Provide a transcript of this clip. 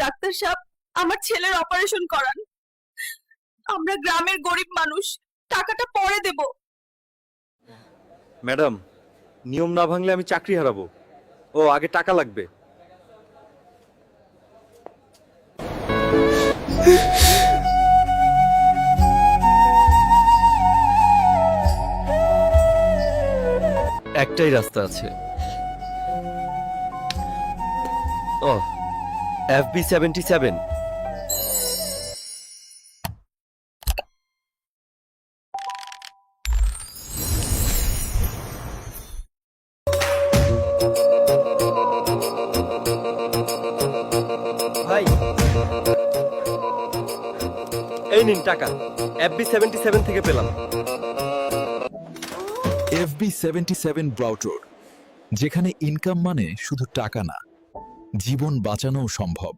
Doctor সাহেব, আমার ছেলের অপারেশন করান। আমরা গ্রামের গরিব মানুষ, টাকাটা পরে দেব। ম্যাডাম, নিয়ম না ভাঙলে আমি চাকরি হারাবো। ও আগে টাকা লাগবে। একটাই রাস্তা আছে। ও FB77। ভাই, এই নিন টাকা, FB77 থেকে পেলাম। FB77 ব্রাউটোর, যেখানে ইনকাম মানে শুধু টাকা না, জীবন বাঁচানোও সম্ভব।